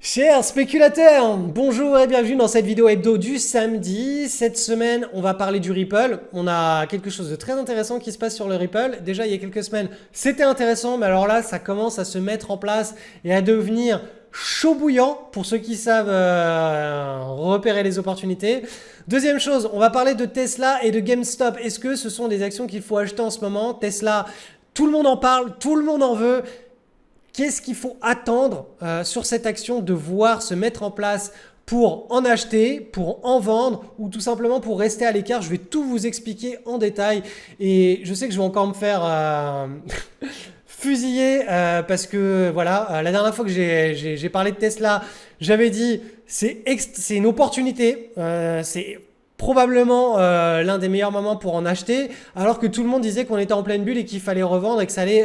Chers spéculateurs, bonjour et bienvenue dans cette vidéo hebdo du samedi. Cette semaine, on va parler du Ripple. On a quelque chose de très intéressant qui se passe sur le Ripple. Déjà, il y a quelques semaines, c'était intéressant, mais alors là, ça commence à se mettre en place et à devenir chaud bouillant pour ceux qui savent repérer les opportunités. Deuxième chose, on va parler de Tesla et de GameStop. Est-ce que ce sont des actions qu'il faut acheter en ce moment? Tesla, tout le monde en parle, tout le monde en veut. Qu'est-ce qu'il faut attendre sur cette action de voir se mettre en place pour en acheter, pour en vendre ou tout simplement pour rester à l'écart? Je vais tout vous expliquer en détail et je sais que je vais encore me faire fusiller parce que voilà, la dernière fois que j'ai parlé de Tesla, j'avais dit c'est une opportunité, c'est probablement l'un des meilleurs moments pour en acheter, alors que tout le monde disait qu'on était en pleine bulle et qu'il fallait revendre et que ça allait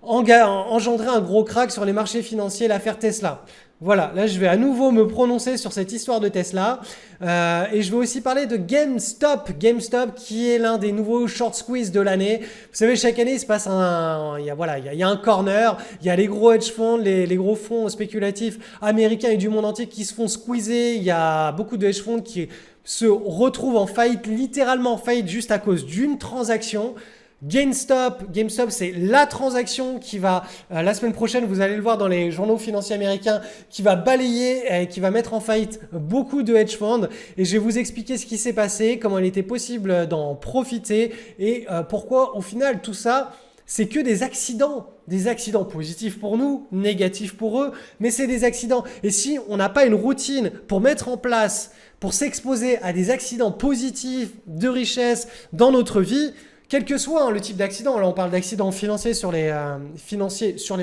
engendrer un gros crack sur les marchés financiers, l'affaire Tesla. Voilà, là je vais à nouveau me prononcer sur cette histoire de Tesla et je vais aussi parler de GameStop. GameStop qui est l'un des nouveaux short squeeze de l'année. Vous savez, chaque année il se passe il y a un corner, il y a les gros hedge funds, les gros fonds spéculatifs américains et du monde entier qui se font squeezer. Il y a beaucoup de hedge funds qui se retrouvent en faillite, littéralement en faillite juste à cause d'une transaction. GameStop, c'est la transaction qui va, la semaine prochaine, vous allez le voir dans les journaux financiers américains, qui va balayer, qui va mettre en faillite beaucoup de hedge funds. Et je vais vous expliquer ce qui s'est passé, comment il était possible d'en profiter et pourquoi au final tout ça, c'est que des accidents positifs pour nous, négatifs pour eux, mais c'est des accidents. Et si on n'a pas une routine pour mettre en place, pour s'exposer à des accidents positifs de richesse dans notre vie, quel que soit le type d'accident, là on parle d'accidents financiers sur les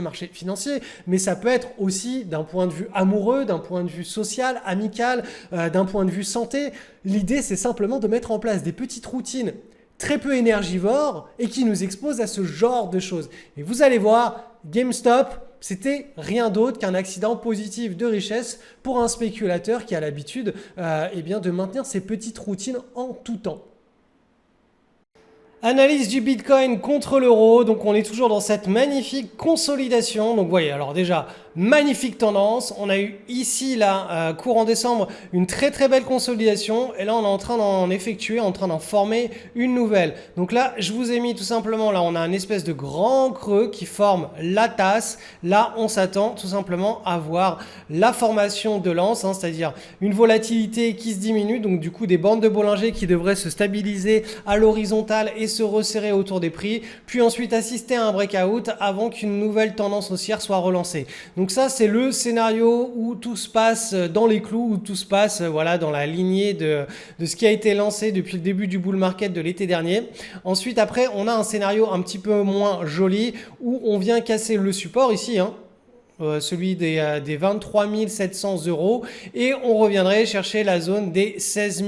marchés financiers, mais ça peut être aussi d'un point de vue amoureux, d'un point de vue social, amical, d'un point de vue santé. L'idée c'est simplement de mettre en place des petites routines très peu énergivores et qui nous exposent à ce genre de choses. Et vous allez voir, GameStop, c'était rien d'autre qu'un accident positif de richesse pour un spéculateur qui a l'habitude de maintenir ses petites routines en tout temps. Analyse du Bitcoin contre l'euro, donc on est toujours dans cette magnifique consolidation. Donc vous voyez, alors déjà, magnifique tendance. On a eu ici, là, courant décembre, une très très belle consolidation. Et là, on est en train d'en effectuer, en train d'en former une nouvelle. Donc là, je vous ai mis tout simplement, là, on a un espèce de grand creux qui forme la tasse. Là, on s'attend tout simplement à voir la formation de l'anse, c'est-à-dire une volatilité qui se diminue. Donc du coup, des bandes de Bollinger qui devraient se stabiliser à l'horizontale et se resserrer autour des prix, puis ensuite assister à un breakout avant qu'une nouvelle tendance haussière soit relancée. Donc ça, c'est le scénario où tout se passe dans les clous, où tout se passe dans la lignée de ce qui a été lancé depuis le début du bull market de l'été dernier. Ensuite, après, on a un scénario un petit peu moins joli où on vient casser le support ici, celui des 23 700 € et on reviendrait chercher la zone des 16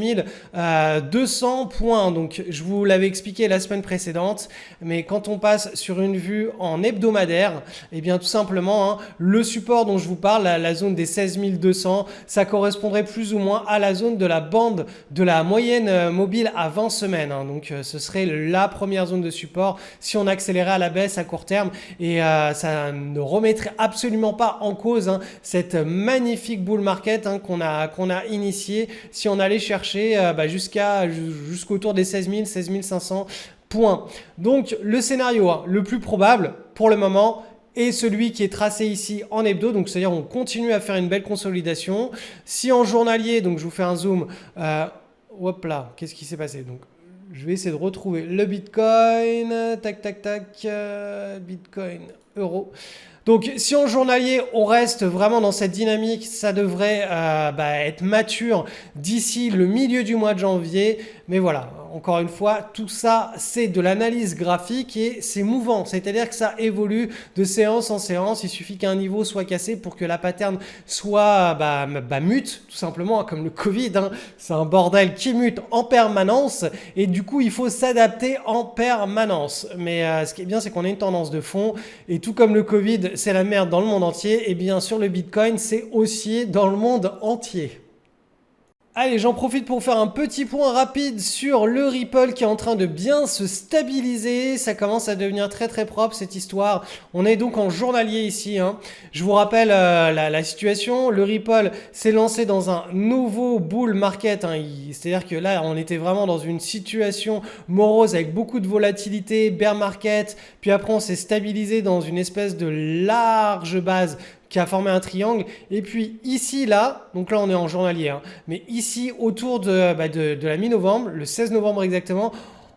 200 points. Donc je vous l'avais expliqué la semaine précédente, mais quand on passe sur une vue en hebdomadaire, eh bien tout simplement, le support dont je vous parle, la zone des 16 200, ça correspondrait plus ou moins à la zone de la bande de la moyenne mobile à 20 semaines. Donc ce serait la première zone de support si on accélérait à la baisse à court terme et ça ne remettrait absolument pas en cause cette magnifique bull market qu'on a initié si on allait chercher jusqu'autour des 16 500 points. Donc le scénario le plus probable pour le moment est celui qui est tracé ici en hebdo, donc c'est-à-dire on continue à faire une belle consolidation. Si en journalier, donc je vous fais un zoom, hop là, qu'est-ce qui s'est passé? Donc je vais essayer de retrouver le Bitcoin, Bitcoin, euro. Donc si en journalier on reste vraiment dans cette dynamique, ça devrait être mature d'ici le milieu du mois de janvier. Mais voilà, encore une fois, tout ça c'est de l'analyse graphique et c'est mouvant. C'est-à-dire que ça évolue de séance en séance. Il suffit qu'un niveau soit cassé pour que la pattern soit mute, tout simplement, comme le Covid. C'est un bordel qui mute en permanence et du coup il faut s'adapter en permanence. Mais ce qui est bien, c'est qu'on a une tendance de fond et tout comme le Covid, c'est la merde dans le monde entier, et bien sûr le Bitcoin c'est haussier dans le monde entier. Allez, j'en profite pour faire un petit point rapide sur le Ripple qui est en train de bien se stabiliser. Ça commence à devenir très très propre cette histoire. On est donc en journalier ici, hein. Je vous rappelle la situation. Le Ripple s'est lancé dans un nouveau bull market, hein. C'est-à-dire que là, on était vraiment dans une situation morose avec beaucoup de volatilité, bear market. Puis après, on s'est stabilisé dans une espèce de large base qui a formé un triangle. Et puis ici, là, donc là on est en journalier, hein, mais ici, autour de la mi-novembre, le 16 novembre exactement,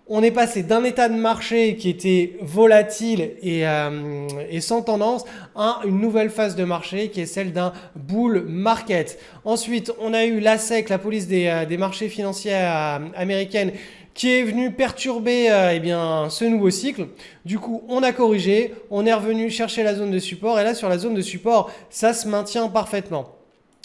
on est passé d'un état de marché qui était volatile et sans tendance à une nouvelle phase de marché qui est celle d'un bull market. Ensuite, on a eu la SEC, la police des marchés financiers américaine, qui est venu perturber eh bien, ce nouveau cycle. Du coup, on a corrigé, on est revenu chercher la zone de support et là, sur la zone de support, ça se maintient parfaitement.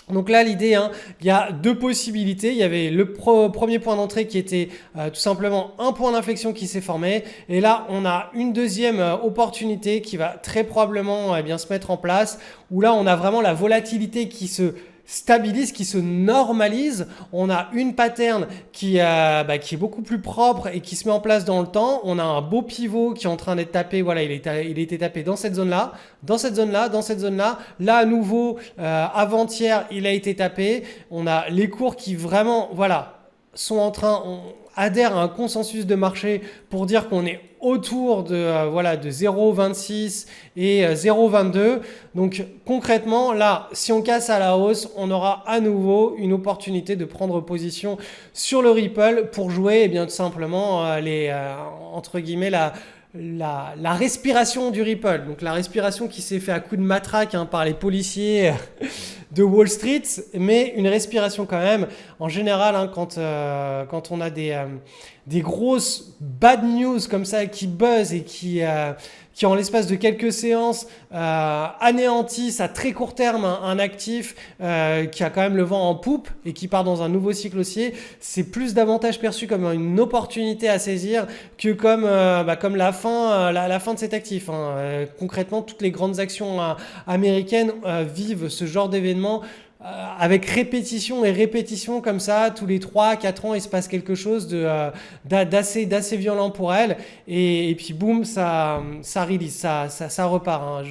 Donc là, l'idée, hein, il y a deux possibilités. Il y avait le premier point d'entrée qui était tout simplement un point d'inflexion qui s'est formé. Et là, on a une deuxième opportunité qui va très probablement eh bien, se mettre en place, où là, on a vraiment la volatilité qui se stabilise, qui se normalise. On a une pattern qui est beaucoup plus propre et qui se met en place dans le temps. On a un beau pivot qui est en train d'être tapé. Voilà, il a été tapé dans cette zone-là, dans cette zone-là, dans cette zone-là. Là, à nouveau, avant-hier, il a été tapé. On a les cours qui vraiment, voilà, sont en train, adhèrent à un consensus de marché pour dire qu'on est autour de 0,26 et 0,22. Donc concrètement, là, si on casse à la hausse, on aura à nouveau une opportunité de prendre position sur le Ripple pour jouer tout simplement entre guillemets la respiration du Ripple. Donc la respiration qui s'est fait à coups de matraque par les policiers de Wall Street, mais une respiration quand même. En général, quand on a des grosses bad news comme ça qui buzzent et qui en l'espace de quelques séances anéantissent à très court terme un actif qui a quand même le vent en poupe et qui part dans un nouveau cycle haussier, c'est plus davantage perçu comme une opportunité à saisir que comme la fin de cet actif, hein. Concrètement, toutes les grandes actions américaines vivent ce genre d'événement. Avec répétition et répétition comme ça, tous les 3-4 ans, il se passe quelque chose d'assez violent pour elle. Et puis boum, ça release, ça repart, hein.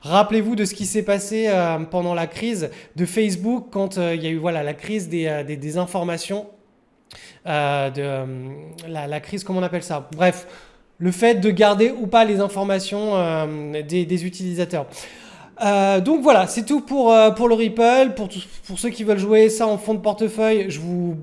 Rappelez-vous de ce qui s'est passé pendant la crise de Facebook, quand il y a eu la crise des informations, la crise, comment on appelle ça? Bref, le fait de garder ou pas les informations des utilisateurs. Donc voilà, c'est tout pour le Ripple. Pour ceux qui veulent jouer ça en fond de portefeuille, je vous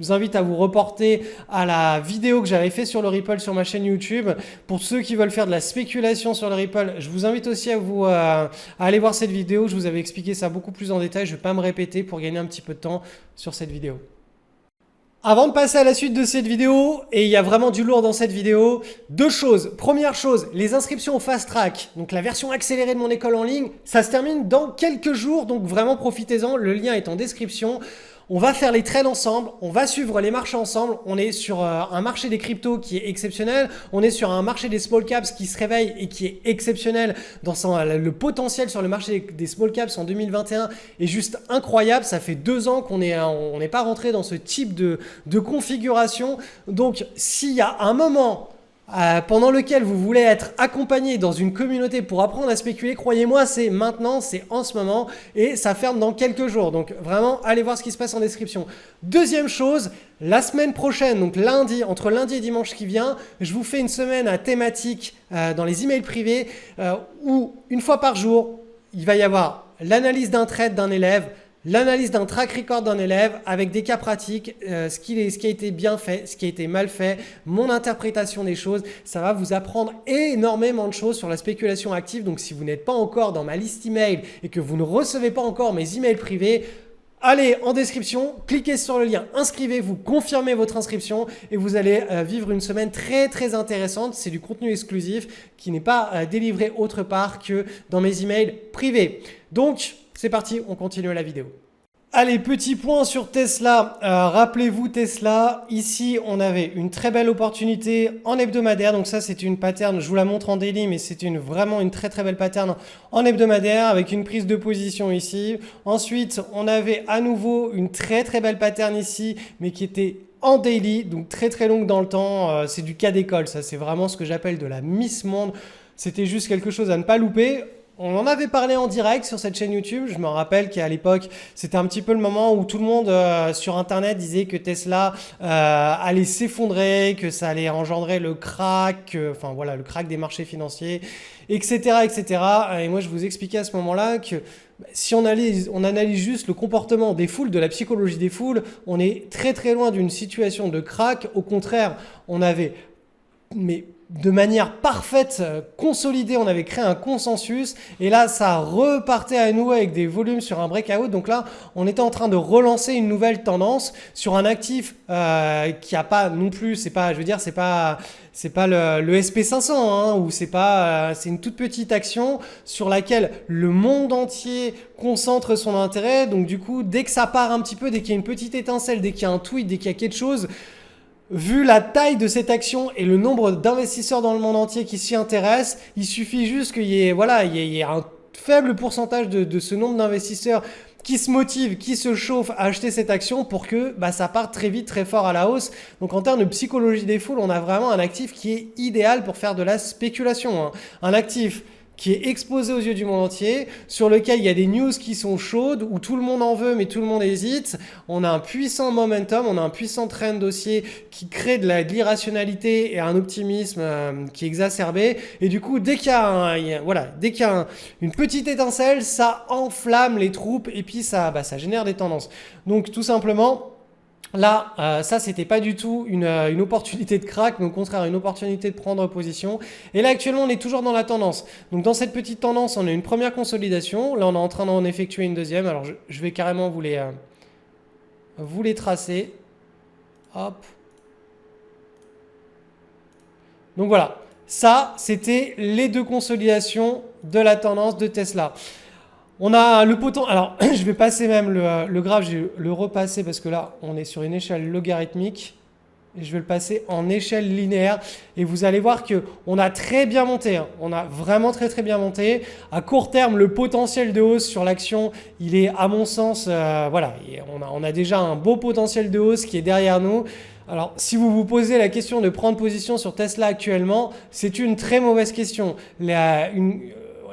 invite à vous reporter à la vidéo que j'avais fait sur le Ripple sur ma chaîne YouTube. Pour ceux qui veulent faire de la spéculation sur le Ripple, je vous invite aussi à aller voir cette vidéo. Je vous avais expliqué ça beaucoup plus en détail. Je ne vais pas me répéter pour gagner un petit peu de temps sur cette vidéo. Avant de passer à la suite de cette vidéo, et il y a vraiment du lourd dans cette vidéo, deux choses. Première chose, les inscriptions au Fast Track, donc la version accélérée de mon école en ligne, ça se termine dans quelques jours, donc vraiment profitez-en, le lien est en description. On va faire les trades ensemble, on va suivre les marchés ensemble. On est sur un marché des cryptos qui est exceptionnel. On est sur un marché des small caps qui se réveille et qui est exceptionnel. Le potentiel sur le marché des small caps en 2021 est juste incroyable. Ça fait 2 ans qu'on n'est pas rentré dans ce type de configuration. Donc, s'il y a un moment pendant lequel vous voulez être accompagné dans une communauté pour apprendre à spéculer, croyez-moi, c'est maintenant, c'est en ce moment et ça ferme dans quelques jours. Donc vraiment, allez voir ce qui se passe en description. Deuxième chose, la semaine prochaine, donc entre lundi et dimanche qui vient, je vous fais une semaine à thématique dans les emails privés où une fois par jour, il va y avoir l'analyse d'un trade d'un élève, l'analyse d'un track record d'un élève avec des cas pratiques, ce qui a été bien fait, ce qui a été mal fait, mon interprétation des choses. Ça va vous apprendre énormément de choses sur la spéculation active. Donc si vous n'êtes pas encore dans ma liste email et que vous ne recevez pas encore mes emails privés, allez en description, cliquez sur le lien, inscrivez-vous, confirmez votre inscription et vous allez vivre une semaine très très intéressante. C'est du contenu exclusif qui n'est pas délivré autre part que dans mes emails privés. Donc, c'est parti, on continue la vidéo. Allez, petit point sur Tesla. Rappelez-vous Tesla, ici on avait une très belle opportunité en hebdomadaire. Donc ça c'est une pattern, je vous la montre en daily, mais c'est vraiment une très très belle pattern en hebdomadaire avec une prise de position ici. Ensuite on avait à nouveau une très très belle pattern ici, mais qui était en daily, donc très très longue dans le temps. C'est du cas d'école, ça c'est vraiment ce que j'appelle de la Miss Monde. C'était juste quelque chose à ne pas louper. On en avait parlé en direct sur cette chaîne YouTube. Je me rappelle qu'à l'époque, c'était un petit peu le moment où tout le monde sur Internet disait que Tesla allait s'effondrer, que ça allait engendrer le crack, enfin voilà, le crack des marchés financiers, etc., etc. Et moi, je vous expliquais à ce moment-là que si on analyse juste le comportement des foules, de la psychologie des foules, on est très très loin d'une situation de crack. Au contraire, on avait de manière parfaite, consolidée, on avait créé un consensus et là ça repartait à nous avec des volumes sur un breakout. Donc là on était en train de relancer une nouvelle tendance sur un actif qui a pas non plus, c'est pas, je veux dire, c'est pas le SP500 hein, ou c'est une toute petite action sur laquelle le monde entier concentre son intérêt. Donc du coup dès que ça part un petit peu, dès qu'il y a une petite étincelle, dès qu'il y a un tweet, dès qu'il y a quelque chose, vu la taille de cette action et le nombre d'investisseurs dans le monde entier qui s'y intéressent, il suffit juste qu'il y ait, voilà, il y ait un faible pourcentage de ce nombre d'investisseurs qui se motivent, qui se chauffent à acheter cette action pour que ça parte très vite, très fort à la hausse. Donc en termes de psychologie des foules, on a vraiment un actif qui est idéal pour faire de la spéculation, hein. Un actif qui est exposé aux yeux du monde entier, sur lequel il y a des news qui sont chaudes, où tout le monde en veut mais tout le monde hésite. On a un puissant momentum, on a un puissant trend haussier qui crée de l'irrationalité et un optimisme qui est exacerbé. Et du coup, dès qu'il y a, une petite étincelle, ça enflamme les troupes et puis ça génère des tendances. Donc tout simplement, là, ça, c'était pas du tout une opportunité de crack, mais au contraire, une opportunité de prendre position. Et là, actuellement, on est toujours dans la tendance. Donc, dans cette petite tendance, on a une première consolidation. Là, on est en train d'en effectuer une deuxième. Alors, je vais carrément vous les tracer. Hop. Donc, voilà. Ça, c'était les deux consolidations de la tendance de Tesla. On a le potentiel. Alors, je vais passer même le graphe, je vais le repasser parce que là, on est sur une échelle logarithmique. Et je vais le passer en échelle linéaire. Et vous allez voir qu'on a très bien monté, hein. On a vraiment très très bien monté. À court terme, le potentiel de hausse sur l'action, il est à mon sens, voilà, on a déjà un beau potentiel de hausse qui est derrière nous. Alors, si vous vous posez la question de prendre position sur Tesla actuellement, c'est une très mauvaise question.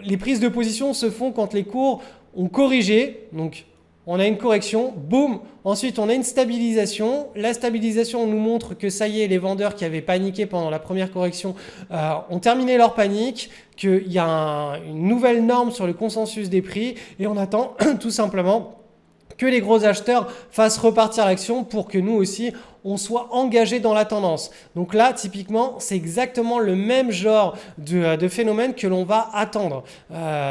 Les prises de position se font quand les cours ont corrigé. Donc, on a une correction, boum. Ensuite, on a une stabilisation. La stabilisation nous montre que ça y est, les vendeurs qui avaient paniqué pendant la première correction ont terminé leur panique, qu'il y a une nouvelle norme sur le consensus des prix et on attend tout simplement que les gros acheteurs fassent repartir l'action pour que nous aussi, on soit engagés dans la tendance. Donc là, typiquement, c'est exactement le même genre de phénomène que l'on va attendre.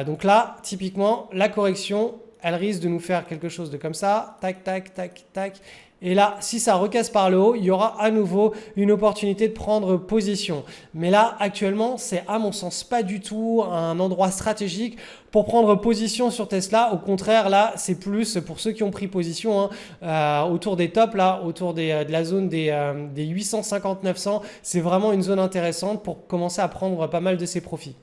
Donc là, typiquement, la correction, elle risque de nous faire quelque chose de comme ça, tac, tac, tac, tac. Et là, si ça recasse par le haut, il y aura à nouveau une opportunité de prendre position. Mais là, actuellement, c'est à mon sens pas du tout un endroit stratégique pour prendre position sur Tesla. Au contraire, là, c'est plus pour ceux qui ont pris position autour des tops, là, autour de la zone des 850-900. C'est vraiment une zone intéressante pour commencer à prendre pas mal de ses profits.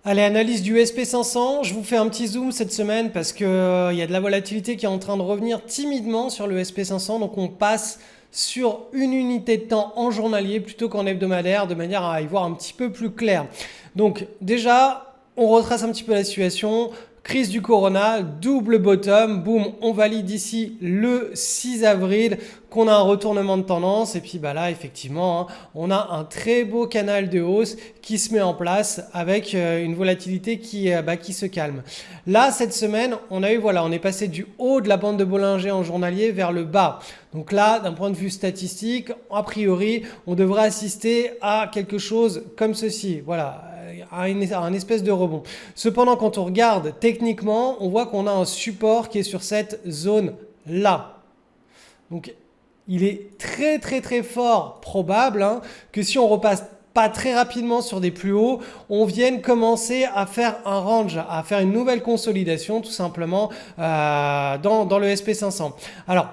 Allez, analyse du SP500, je vous fais un petit zoom cette semaine parce qu'il y a de la volatilité qui est en train de revenir timidement sur le SP500. Donc on passe sur une unité de temps en journalier plutôt qu'en hebdomadaire de manière à y voir un petit peu plus clair. Donc déjà, on retrace un petit peu la situation. Crise du corona, double bottom, boum, on valide ici le 6 avril qu'on a un retournement de tendance et puis là effectivement on a un très beau canal de hausse qui se met en place avec une volatilité qui se calme. Là cette semaine on est passé du haut de la bande de Bollinger en journalier vers le bas. Donc là d'un point de vue statistique, a priori on devrait assister à quelque chose comme ceci, voilà, à un espèce de rebond. Cependant quand on regarde techniquement, on voit qu'on a un support qui est sur cette zone là. Donc il est très très très fort probable que si on repasse pas très rapidement sur des plus hauts, on vienne commencer à faire un range, à faire une nouvelle consolidation tout simplement dans le SP500. Alors,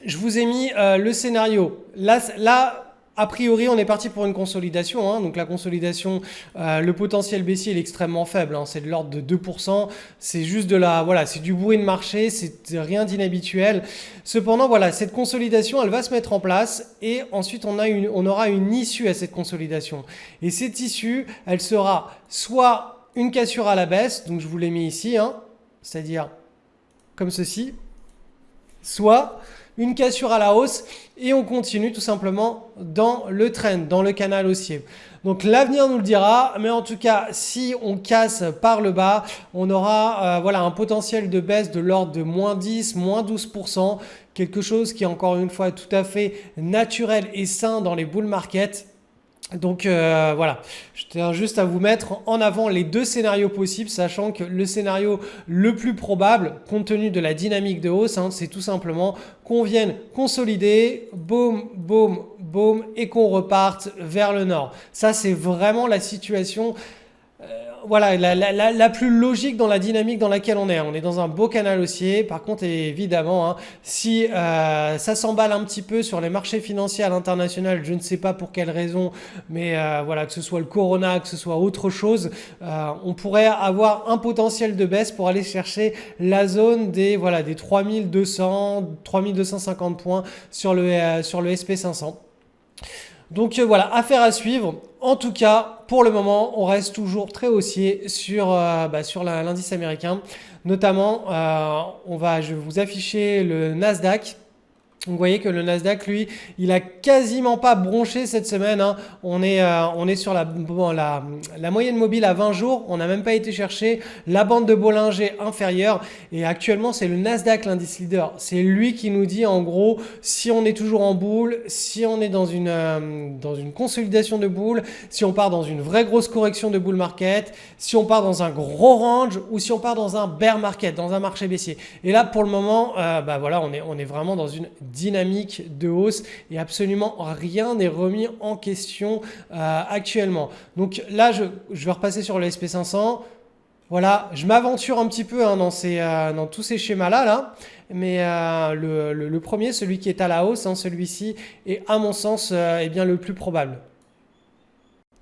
je vous ai mis le scénario. Là, a priori, on est parti pour une consolidation. Hein. Donc la consolidation, le potentiel baissier est extrêmement faible. Hein. C'est de l'ordre de 2%. C'est juste c'est du bruit de marché. C'est rien d'inhabituel. Cependant, voilà, cette consolidation, elle va se mettre en place et ensuite on aura une issue à cette consolidation. Et cette issue, elle sera soit une cassure à la baisse, donc je vous l'ai mis ici, hein, c'est-à-dire comme ceci, soit une cassure à la hausse et on continue tout simplement dans le trend, dans le canal haussier. Donc l'avenir nous le dira, mais en tout cas, si on casse par le bas, on aura un potentiel de baisse de l'ordre de -10, -12%, quelque chose qui est encore une fois tout à fait naturel et sain dans les bull markets. Donc voilà, je tiens juste à vous mettre en avant les deux scénarios possibles, sachant que le scénario le plus probable, compte tenu de la dynamique de hausse, hein, c'est tout simplement qu'on vienne consolider, boum, boum, boum, et qu'on reparte vers le nord. Ça, c'est vraiment la situation la plus logique dans la dynamique dans laquelle on est. On est dans un beau canal haussier. Par contre, évidemment, hein, si ça s'emballe un petit peu sur les marchés financiers à l'international, je ne sais pas pour quelle raison, mais que ce soit le corona, que ce soit autre chose, on pourrait avoir un potentiel de baisse pour aller chercher la zone des 3200, 3250 points sur le SP500. Donc affaire à suivre. En tout cas, pour le moment, on reste toujours très haussier sur l'indice américain. Notamment, je vais vous afficher le Nasdaq. Vous voyez que le Nasdaq, lui, il a quasiment pas bronché cette semaine. Hein. On est sur la moyenne mobile à 20 jours. On n'a même pas été chercher la bande de Bollinger inférieure. Et actuellement, c'est le Nasdaq l'indice leader. C'est lui qui nous dit en gros si on est toujours en boule, si on est dans une consolidation de boule, si on part dans une vraie grosse correction de bull market, si on part dans un gros range ou si on part dans un bear market, dans un marché baissier. Et là, pour le moment, on est vraiment dans une dynamique de hausse et absolument rien n'est remis en question actuellement. Donc là, je vais repasser sur le SP500. Voilà, je m'aventure un petit peu dans tous ces schémas-là. Là. Mais le premier, celui qui est à la hausse, hein, celui-ci est à mon sens bien le plus probable.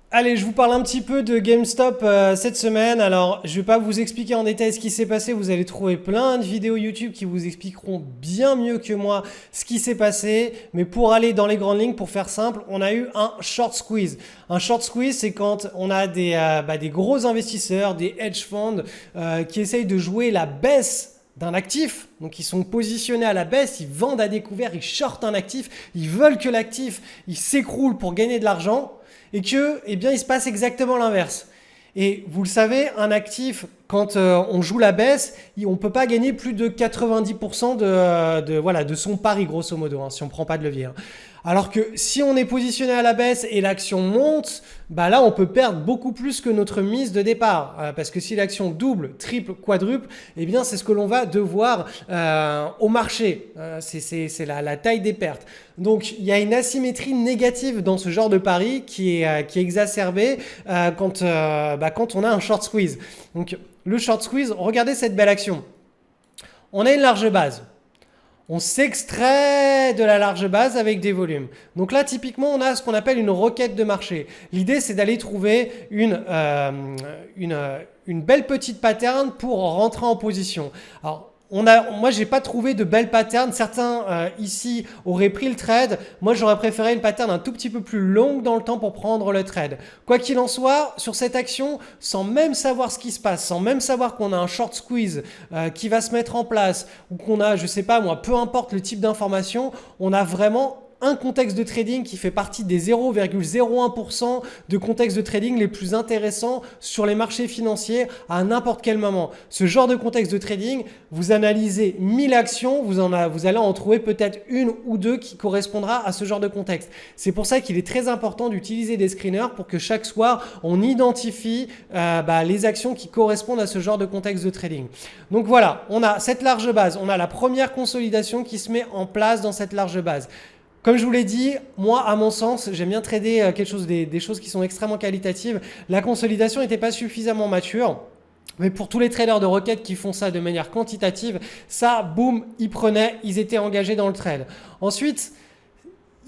Allez, je vous parle un petit peu de GameStop cette semaine. Alors, je ne vais pas vous expliquer en détail ce qui s'est passé. Vous allez trouver plein de vidéos YouTube qui vous expliqueront bien mieux que moi ce qui s'est passé. Mais pour aller dans les grandes lignes, pour faire simple, on a eu un short squeeze. Un short squeeze, c'est quand on a des gros investisseurs, des hedge funds qui essayent de jouer la baisse d'un actif, donc ils sont positionnés à la baisse, ils vendent à découvert, ils shortent un actif, ils veulent que l'actif il s'écroule pour gagner de l'argent. Et que, il se passe exactement l'inverse. Et vous le savez, un actif, quand on joue la baisse, on ne peut pas gagner plus de 90% de son pari, grosso modo, hein, si on ne prend pas de levier. Hein. Alors que si on est positionné à la baisse et l'action monte, là on peut perdre beaucoup plus que notre mise de départ. Parce que si l'action double, triple, quadruple, c'est ce que l'on va devoir au marché. C'est la taille des pertes. Donc il y a une asymétrie négative dans ce genre de pari qui est exacerbée quand on a un short squeeze. Donc le short squeeze, regardez cette belle action. On a une large base. On s'extrait de la large base avec des volumes. Donc là, typiquement, on a ce qu'on appelle une requête de marché. L'idée, c'est d'aller trouver une belle petite pattern pour rentrer en position. Alors, moi, j'ai pas trouvé de belle pattern. Certains ici auraient pris le trade. Moi, j'aurais préféré une pattern un tout petit peu plus longue dans le temps pour prendre le trade. Quoi qu'il en soit, sur cette action, sans même savoir ce qui se passe, sans même savoir qu'on a un short squeeze qui va se mettre en place ou qu'on a, je sais pas moi, peu importe le type d'information, on a vraiment un contexte de trading qui fait partie des 0,01% de contexte de trading les plus intéressants sur les marchés financiers à n'importe quel moment. Ce genre de contexte de trading, vous analysez 1000 actions, vous allez en trouver peut-être une ou deux qui correspondra à ce genre de contexte. C'est pour ça qu'il est très important d'utiliser des screeners pour que chaque soir, on identifie les actions qui correspondent à ce genre de contexte de trading. Donc voilà, on a cette large base, on a la première consolidation qui se met en place dans cette large base. Comme je vous l'ai dit, moi, à mon sens, j'aime bien trader quelque chose, des choses qui sont extrêmement qualitatives. La consolidation n'était pas suffisamment mature. Mais pour tous les traders de requêtes qui font ça de manière quantitative, ça, boum, ils prenaient, ils étaient engagés dans le trade. Ensuite,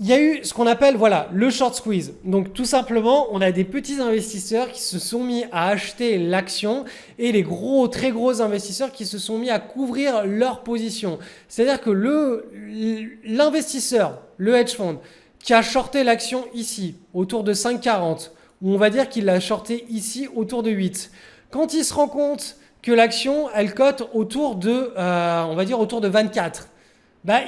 il y a eu ce qu'on appelle le short squeeze. Donc tout simplement, on a des petits investisseurs qui se sont mis à acheter l'action et les très gros investisseurs qui se sont mis à couvrir leur position. C'est-à-dire que l'investisseur, le hedge fund, qui a shorté l'action ici, autour de 5,40, ou on va dire qu'il l'a shorté ici, autour de 8. Quand il se rend compte que l'action, elle cote autour de, on va dire autour de 24,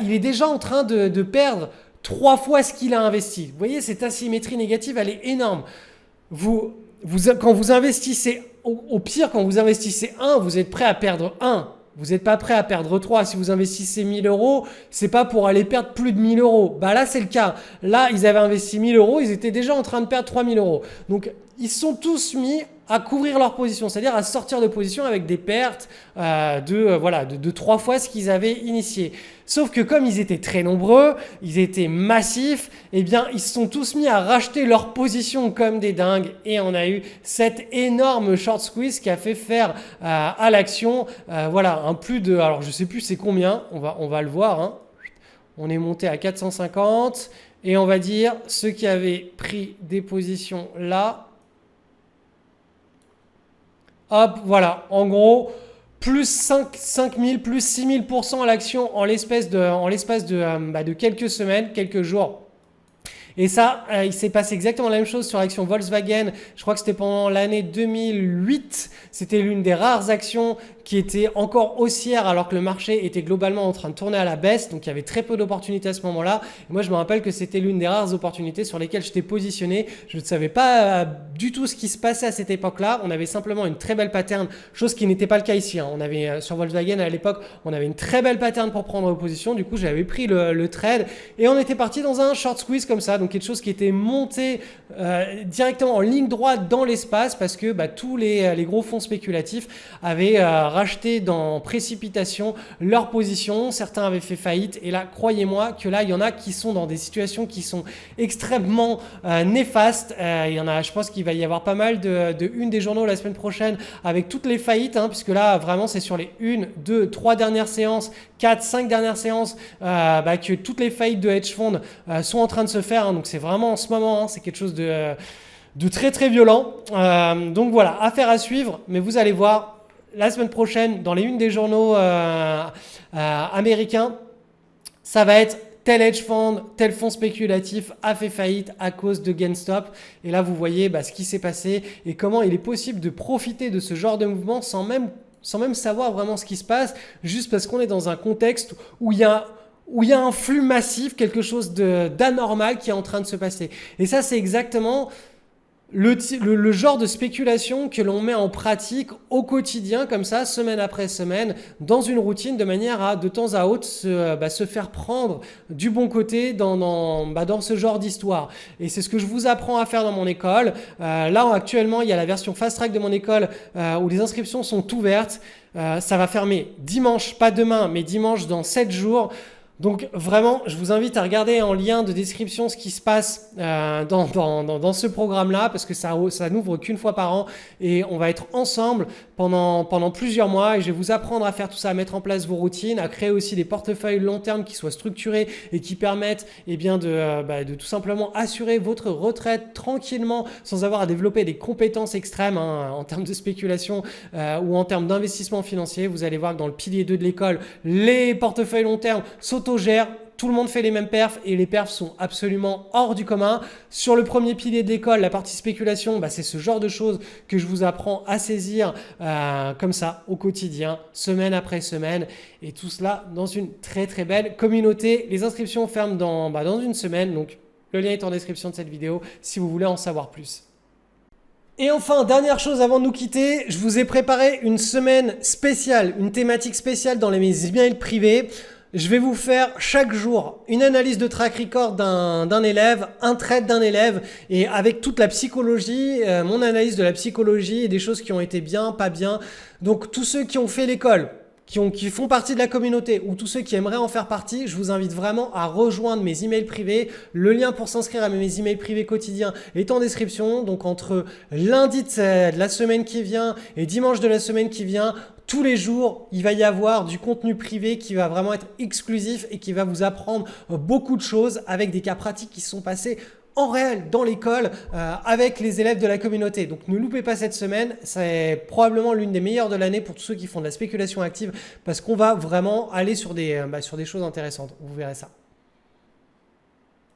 il est déjà en train de perdre 3 fois ce qu'il a investi. Vous voyez, cette asymétrie négative, elle est énorme. Quand vous investissez, au pire, quand vous investissez 1, vous êtes prêt à perdre 1. Vous n'êtes pas prêt à perdre 3. Si vous investissez 1000 euros, c'est pas pour aller perdre plus de 1000 euros. Là, c'est le cas. Là, ils avaient investi 1000 euros, ils étaient déjà en train de perdre 3000 euros. Donc, ils sont tous mis à couvrir leur position, c'est-à-dire à sortir de position avec des pertes de 3 fois ce qu'ils avaient initié. Sauf que comme ils étaient très nombreux, ils étaient massifs, eh bien ils se sont tous mis à racheter leur position comme des dingues et on a eu cette énorme short squeeze qui a fait faire à l'action un plus de, alors je sais plus c'est combien, on va le voir, hein. On est monté à 450 et on va dire ceux qui avaient pris des positions là. Hop, voilà, en gros, plus 5 000, plus 6 000% à l'action en l'espace de quelques semaines, quelques jours. Et ça, il s'est passé exactement la même chose sur l'action Volkswagen. Je crois que c'était pendant l'année 2008. C'était l'une des rares actions qui était encore haussière alors que le marché était globalement en train de tourner à la baisse. Donc, il y avait très peu d'opportunités à ce moment-là. Et moi, je me rappelle que c'était l'une des rares opportunités sur lesquelles j'étais positionné. Je ne savais pas du tout ce qui se passait à cette époque-là. On avait simplement une très belle pattern, chose qui n'était pas le cas ici, hein. On avait sur Volkswagen à l'époque, on avait une très belle pattern pour prendre position. Du coup, j'avais pris le trade et on était parti dans un short squeeze comme ça. Donc, quelque chose qui était monté directement en ligne droite dans l'espace parce que tous les gros fonds spéculatifs avaient racheté dans précipitation leur position. Certains avaient fait faillite et là, croyez-moi que là, il y en a qui sont dans des situations qui sont extrêmement néfastes. Il y en a, je pense qu'il va y avoir pas mal de une des journaux la semaine prochaine avec toutes les faillites, hein, puisque là, vraiment, c'est sur les 1, 2, 3 dernières séances, 4, 5 dernières séances que toutes les faillites de hedge funds sont en train de se faire. Hein, donc, c'est vraiment en ce moment, hein, c'est quelque chose de très très violent. Donc voilà, affaire à suivre, mais vous allez voir, la semaine prochaine, dans les unes des journaux américains, ça va être tel hedge fund, tel fonds spéculatif a fait faillite à cause de GameStop. Et là, vous voyez ce qui s'est passé et comment il est possible de profiter de ce genre de mouvement sans même savoir vraiment ce qui se passe, juste parce qu'on est dans un contexte où il y a un flux massif, quelque chose d'anormal qui est en train de se passer. Et ça, c'est exactement le genre de spéculation que l'on met en pratique au quotidien, comme ça, semaine après semaine, dans une routine, de manière à, de temps à autre, se faire prendre du bon côté dans ce genre d'histoire. Et c'est ce que je vous apprends à faire dans mon école. Là, actuellement, il y a la version Fast Track de mon école où les inscriptions sont ouvertes. Ça va fermer dimanche, pas demain, mais dimanche dans 7 jours. Donc vraiment, je vous invite à regarder en lien de description ce qui se passe dans ce programme-là, parce que ça n'ouvre qu'une fois par an et on va être ensemble pendant plusieurs mois et je vais vous apprendre à faire tout ça, à mettre en place vos routines, à créer aussi des portefeuilles long terme qui soient structurés et qui permettent de tout simplement assurer votre retraite tranquillement sans avoir à développer des compétences extrêmes en termes de spéculation ou en termes d'investissement financier. Vous allez voir que dans le pilier 2 de l'école, les portefeuilles long terme s'autogèrent. Tout le monde fait les mêmes perfs et les perfs sont absolument hors du commun. Sur le premier pilier de l'école, la partie spéculation, c'est ce genre de choses que je vous apprends à saisir comme ça au quotidien, semaine après semaine. Et tout cela dans une très très belle communauté. Les inscriptions ferment dans une semaine. Donc le lien est en description de cette vidéo si vous voulez en savoir plus. Et enfin, dernière chose avant de nous quitter, je vous ai préparé une semaine spéciale, une thématique spéciale dans mes emails privés. Je vais vous faire chaque jour une analyse de track record d'un élève, un trade d'un élève et avec toute la psychologie, mon analyse de la psychologie et des choses qui ont été bien, pas bien. Donc tous ceux qui ont fait l'école, qui font partie de la communauté ou tous ceux qui aimeraient en faire partie, je vous invite vraiment à rejoindre mes emails privés. Le lien pour s'inscrire à mes emails privés quotidiens est en description. Donc entre lundi de la semaine qui vient et dimanche de la semaine qui vient, tous les jours, il va y avoir du contenu privé qui va vraiment être exclusif et qui va vous apprendre beaucoup de choses avec des cas pratiques qui se sont passés en réel dans l'école avec les élèves de la communauté. Donc ne loupez pas cette semaine, c'est probablement l'une des meilleures de l'année pour tous ceux qui font de la spéculation active parce qu'on va vraiment aller sur des choses intéressantes. Vous verrez ça.